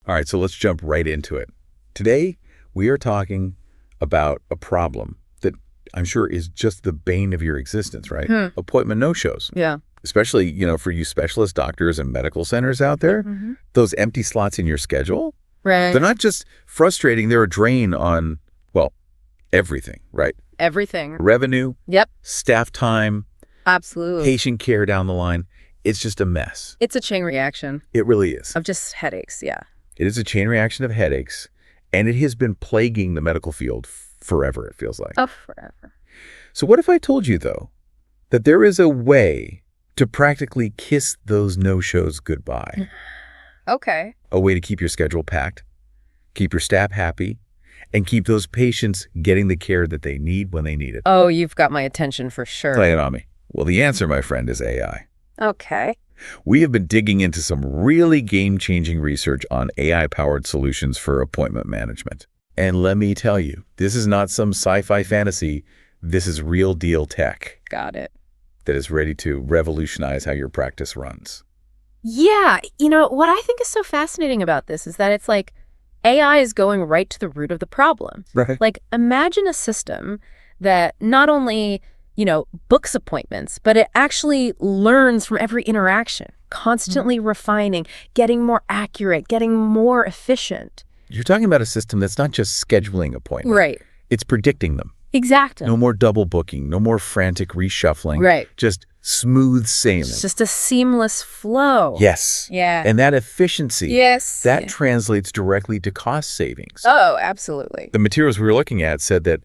All right, so let's jump right into it. Today, we are talking about a problem that I'm sure is just the bane of your existence, right? Appointment no-shows. Yeah. Especially, for you specialist doctors and medical centers out there, those empty slots in your schedule, Right. they're not just frustrating, they're a drain on, well, everything, right? Everything. Revenue, Yep. staff time, Absolutely. patient care down the line. It's just a mess. It's a chain reaction It really is. of just headaches. Yeah. It is a chain reaction of headaches, and it has been plaguing the medical field forever, it feels like. Oh, forever. So what if I told you, though, that there is a way to practically kiss those no-shows goodbye? Okay. A way to keep your schedule packed, keep your staff happy, and keep those patients getting the care that they need when they need it. Oh, you've got my attention for sure. Lay it on me. Well, the answer, my friend, is AI. Okay. We have been digging into some really game-changing research on AI-powered solutions for appointment management. And let me tell you, this is not some sci-fi fantasy. This is real-deal tech Got it. that is ready to revolutionize how your practice runs. Yeah. What I think is so fascinating about this is that it's like AI is going right to the root of the problem. Right. Like, imagine a system that not only, books appointments, but it actually learns from every interaction, constantly refining, getting more accurate, getting more efficient. You're talking about a system that's not just scheduling appointments. Right. It's predicting them. Exactly. No more double booking, no more frantic reshuffling. Right. Just smooth sailing. It's just a seamless flow. Yes. Yeah. And that efficiency, Yes. that translates directly to cost savings. Oh, absolutely. The materials we were looking at said that,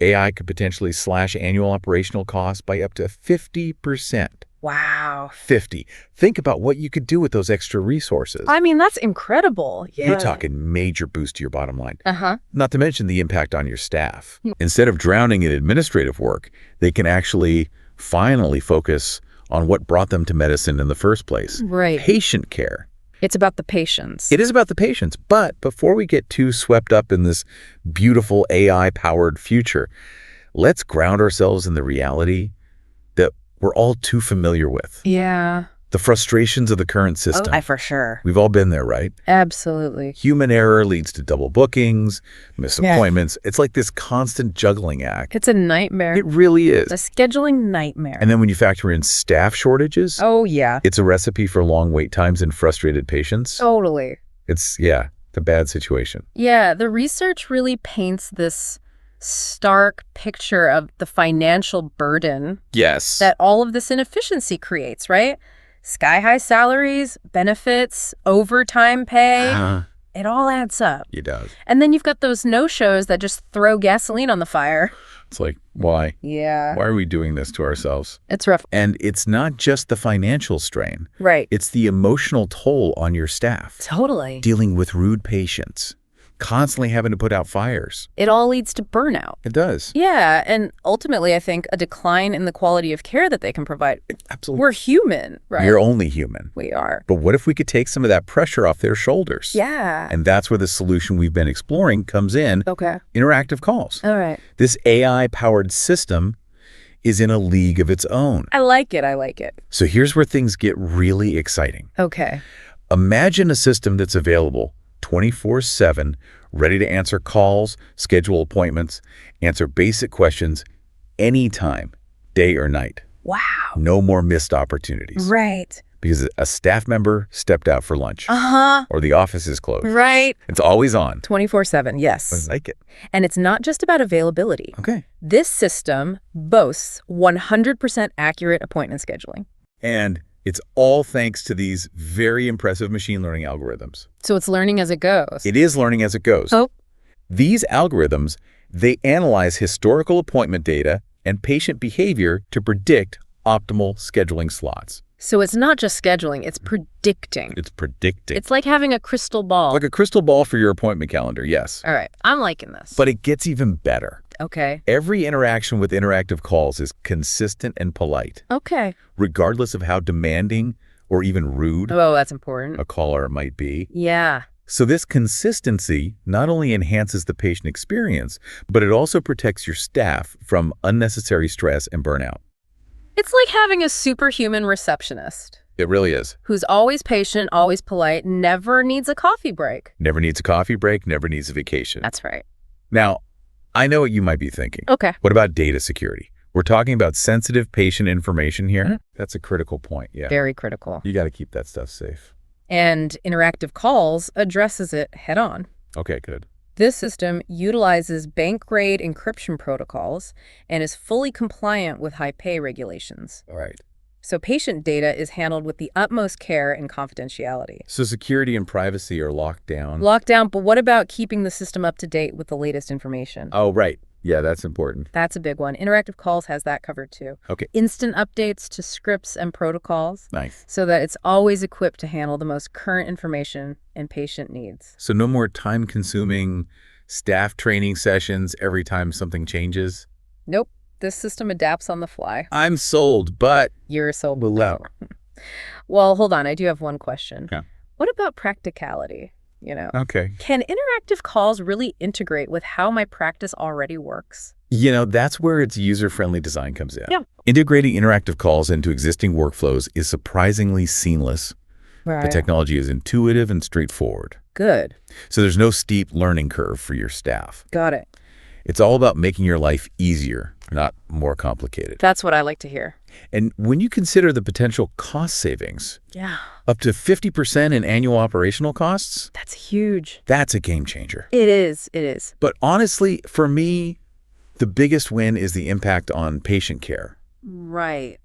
AI could potentially slash annual operational costs by up to 50%. Wow. 50. Think about what you could do with those extra resources. I mean, that's incredible. Yeah. You're talking major boost to your bottom line. Uh-huh. Not to mention the impact on your staff. Instead of drowning in administrative work, they can actually finally focus on what brought them to medicine in the first place. Right. Patient care. It's about the patients. It is about the patients. But before we get too swept up in this beautiful AI-powered future, let's ground ourselves in the reality that we're all too familiar with. Yeah. The frustrations of the current system. Oh, for sure. We've all been there, right? Absolutely. Human error leads to double bookings, missed appointments. It's like this constant juggling act. It's a nightmare. It really is. A scheduling nightmare. And then when you factor in staff shortages, Oh, yeah. it's a recipe for long wait times and frustrated patients. Totally. It's a bad situation. Yeah, the research really paints this stark picture of the financial burden Yes. that all of this inefficiency creates, right? Sky-high salaries, benefits, overtime pay, it all adds up. It does. And then you've got those no-shows that just throw gasoline on the fire. It's like, why? Yeah. Why are we doing this to ourselves? It's rough. And it's not just the financial strain. Right. It's the emotional toll on your staff. Totally. Dealing with rude patients. Constantly having to put out fires. It all leads to burnout. It does. Yeah, and ultimately, I think a decline in the quality of care that they can provide. Absolutely. We're human, right? You're only human. We are. But what if we could take some of that pressure off their shoulders? Yeah. And that's where the solution we've been exploring comes in. Okay. Interactive calls. All right. This AI-powered system is in a league of its own. I like it. I like it. So here's where things get really exciting. Okay. Imagine a system that's available 24/7, ready to answer calls, schedule appointments, answer basic questions anytime, day or night. Wow. No more missed opportunities. Right. Because a staff member stepped out for lunch. Uh-huh. Or the office is closed. Right. It's always on. 24/7, yes. I like it. And it's not just about availability. Okay. This system boasts 100% accurate appointment scheduling. And it's all thanks to these very impressive machine learning algorithms. So it's learning as it goes. It is learning as it goes. Oh. These algorithms, they analyze historical appointment data and patient behavior to predict optimal scheduling slots. So it's not just scheduling, it's predicting. It's predicting. It's like having a crystal ball. like a crystal ball for your appointment calendar, yes. All right, I'm liking this. But it gets even better. Okay. Every interaction with interactive calls is consistent and polite, Okay. regardless of how demanding or even rude Oh, that's important. a caller might be. Yeah. So this consistency not only enhances the patient experience, but it also protects your staff from unnecessary stress and burnout. It's like having a superhuman receptionist. It really is. who's always patient, always polite, never needs a coffee break. Never needs a coffee break, never needs a vacation. That's right. Now, I know what you might be thinking. Okay. What about data security? We're talking about sensitive patient information here. That's a critical point, yeah. Very critical. You got to keep that stuff safe. And interactive calls addresses it head on. Okay, good. This system utilizes bank-grade encryption protocols and is fully compliant with high-pay regulations. All right. So patient data is handled with the utmost care and confidentiality. So security and privacy are locked down. Lockdown, but what about keeping the system up to date with the latest information? Oh, right. Yeah, that's important. That's a big one. Interactive calls has that covered too. Okay. Instant updates to scripts and protocols Nice. so that it's always equipped to handle the most current information and patient needs. So no more time-consuming staff training sessions every time something changes? Nope. This system adapts on the fly. I'm sold, but You're so below. Well, hold on. I do have one question. Yeah. What about practicality? Okay. Can interactive calls really integrate with how my practice already works? That's where its user-friendly design comes in. Yeah. Integrating interactive calls into existing workflows is surprisingly seamless. Right. The technology is intuitive and straightforward. Good. So there's no steep learning curve for your staff. Got it. It's all about making your life easier, not more complicated. That's what I like to hear. And when you consider the potential cost savings, Yeah. up to 50% in annual operational costs, That's huge. that's a game changer. It is. It is. But honestly, for me, the biggest win is the impact on patient care. Right.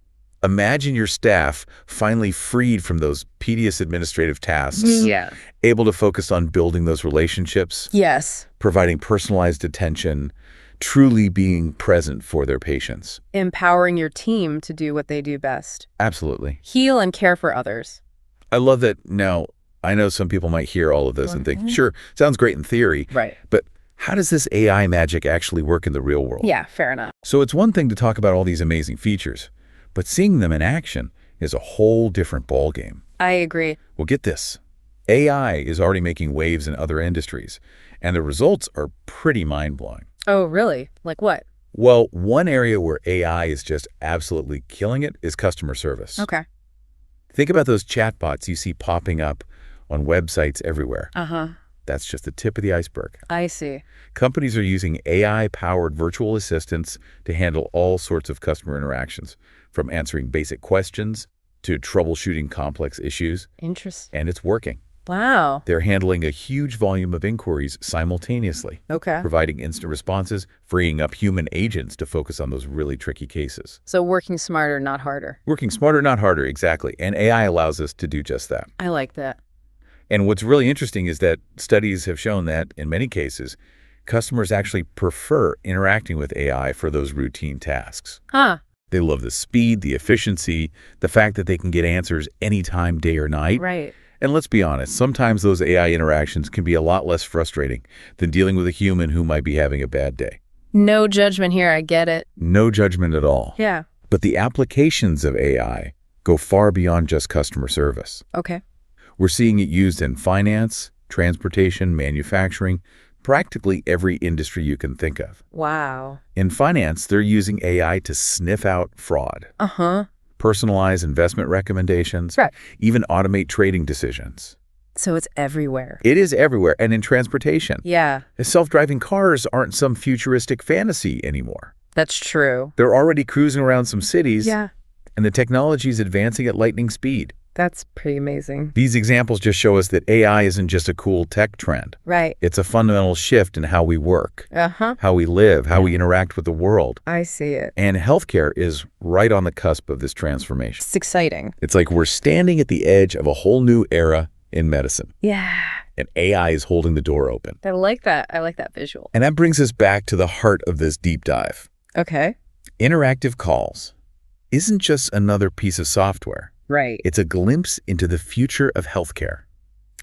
Imagine your staff finally freed from those tedious administrative tasks, Yeah. able to focus on building those relationships, Yes. providing personalized attention, truly being present for their patients. Empowering your team to do what they do best. Absolutely. Heal and care for others. I love that. Now, I know some people might hear all of this and think, sure, sounds great in theory, Right. but how does this AI magic actually work in the real world? Yeah, fair enough. So it's one thing to talk about all these amazing features, but seeing them in action is a whole different ballgame. I agree. Well, get this. AI is already making waves in other industries, and the results are pretty mind-blowing. Oh, really? Like what? Well, one area where AI is just absolutely killing it is customer service. Okay. Think about those chatbots you see popping up on websites everywhere. Uh-huh. That's just the tip of the iceberg. I see. Companies are using AI-powered virtual assistants to handle all sorts of customer interactions, from answering basic questions to troubleshooting complex issues, Interesting. and it's working. Wow. They're handling a huge volume of inquiries simultaneously, Okay. providing instant responses, freeing up human agents to focus on those really tricky cases. So working smarter, not harder. Working smarter, not harder, exactly. And AI allows us to do just that. I like that. And what's really interesting is that studies have shown that, in many cases, customers actually prefer interacting with AI for those routine tasks. Huh. They love the speed, the efficiency, the fact that they can get answers anytime, day or night. Right. And let's be honest, sometimes those AI interactions can be a lot less frustrating than dealing with a human who might be having a bad day. No judgment here. I get it. No judgment at all. Yeah. But the applications of AI go far beyond just customer service. Okay. We're seeing it used in finance, transportation, manufacturing, practically every industry you can think of. Wow. In finance, they're using AI to sniff out fraud, Uh-huh. personalize investment recommendations, Right. even automate trading decisions. So it's everywhere. It is everywhere. And in transportation, Yeah, self-driving cars aren't some futuristic fantasy anymore. that's true. They're already cruising around some cities, Yeah, and the technology is advancing at lightning speed. that's pretty amazing. These examples just show us that AI isn't just a cool tech trend. Right. It's a fundamental shift in how we work, Uh-huh. how we live, how we interact with the world. I see it. And healthcare is right on the cusp of this transformation. It's exciting. It's like we're standing at the edge of a whole new era in medicine, Yeah. and AI is holding the door open. I like that. I like that visual. And that brings us back to the heart of this deep dive. Okay. Interactive calls isn't just another piece of software. Right. It's a glimpse into the future of healthcare.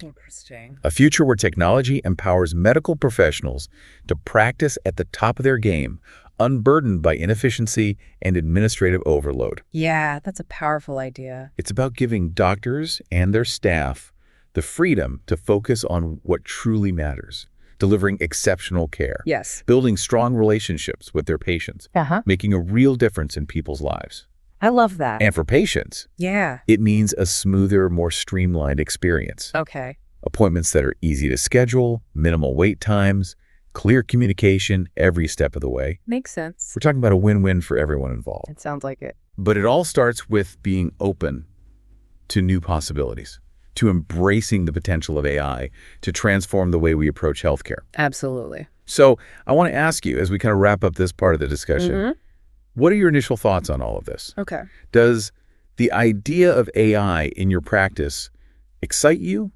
Interesting. A future where technology empowers medical professionals to practice at the top of their game, unburdened by inefficiency and administrative overload. Yeah, that's a powerful idea. It's about giving doctors and their staff the freedom to focus on what truly matters, delivering exceptional care, Yes. building strong relationships with their patients, Uh-huh. making a real difference in people's lives. I love that. And for patients, Yeah. it means a smoother, more streamlined experience. Okay. Appointments that are easy to schedule, minimal wait times, clear communication every step of the way. Makes sense. We're talking about a win-win for everyone involved. It sounds like it. But it all starts with being open to new possibilities, to embracing the potential of AI to transform the way we approach healthcare. Absolutely. So I want to ask you, as we kind of wrap up this part of the discussion, Mm-hmm. what are your initial thoughts on all of this? Okay. Does the idea of AI in your practice excite you,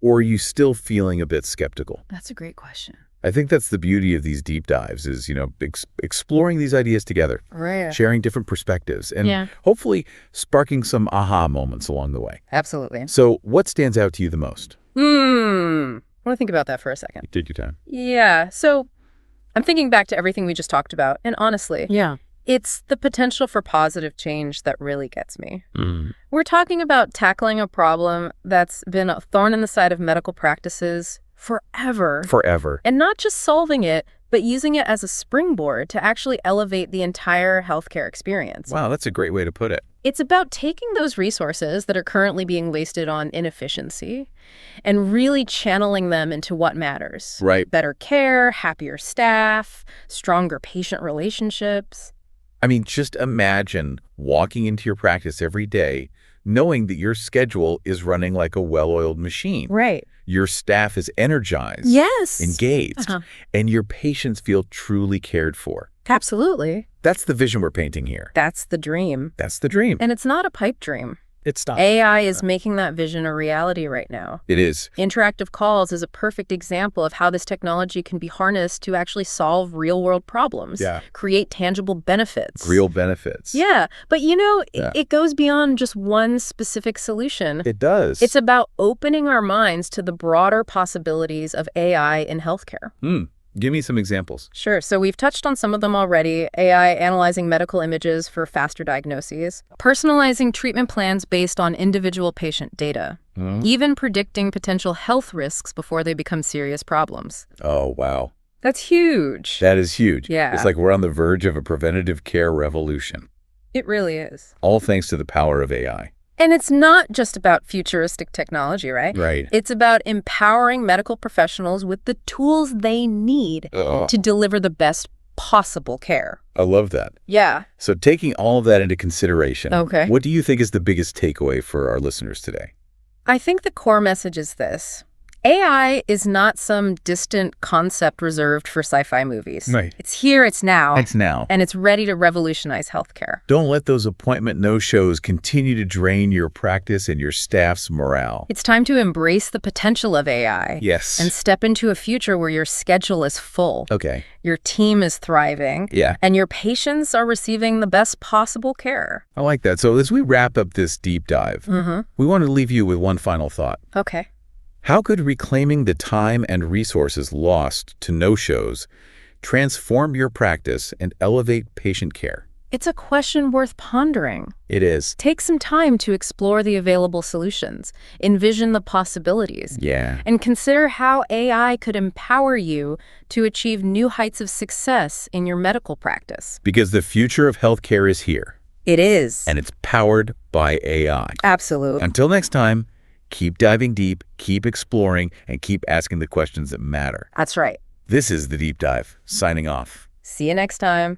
or are you still feeling a bit skeptical? That's a great question. I think that's the beauty of these deep dives is, exploring these ideas together, Right. sharing different perspectives, and hopefully sparking some aha moments along the way. Absolutely. So what stands out to you the most? I want to think about that for a second. Take your time. Yeah. So I'm thinking back to everything we just talked about. And honestly, it's the potential for positive change that really gets me. We're talking about tackling a problem that's been a thorn in the side of medical practices forever. And not just solving it, but using it as a springboard to actually elevate the entire healthcare experience. Wow, that's a great way to put it. It's about taking those resources that are currently being wasted on inefficiency and really channeling them into what matters. Right. Better care, happier staff, stronger patient relationships. I mean, just imagine walking into your practice every day knowing that your schedule is running like a well-oiled machine. Right. Your staff is energized, Yes. engaged, and your patients feel truly cared for. Absolutely. That's the vision we're painting here. That's the dream. That's the dream. And it's not a pipe dream. It's not. AI is making that vision a reality right now. It is. Interactive calls is a perfect example of how this technology can be harnessed to actually solve real-world problems, create tangible benefits. Real benefits. Yeah, but it goes beyond just one specific solution. It does. It's about opening our minds to the broader possibilities of AI in healthcare. Give me some examples. Sure. So we've touched on some of them already. AI analyzing medical images for faster diagnoses, personalizing treatment plans based on individual patient data, even predicting potential health risks before they become serious problems. Oh, wow. That's huge. That is huge. Yeah. It's like we're on the verge of a preventative care revolution. It really is. All thanks to the power of AI. And it's not just about futuristic technology, right? Right. It's about empowering medical professionals with the tools they need to deliver the best possible care. I love that. Yeah. So taking all of that into consideration, what do you think is the biggest takeaway for our listeners today? I think the core message is this. AI is not some distant concept reserved for sci-fi movies. Right. It's here, it's now. It's now. And it's ready to revolutionize healthcare. Don't let those appointment no-shows continue to drain your practice and your staff's morale. It's time to embrace the potential of AI. Yes. And step into a future where your schedule is full. Okay. Your team is thriving. Yeah. And your patients are receiving the best possible care. I like that. So as we wrap up this deep dive, we want to leave you with one final thought. Okay. How could reclaiming the time and resources lost to no-shows transform your practice and elevate patient care? It's a question worth pondering. It is. Take some time to explore the available solutions, envision the possibilities, and consider how AI could empower you to achieve new heights of success in your medical practice. Because the future of healthcare is here. It is. And it's powered by AI. Absolutely. Until next time, keep diving deep, keep exploring, and keep asking the questions that matter. That's right. This is The Deep Dive, signing off. See you next time.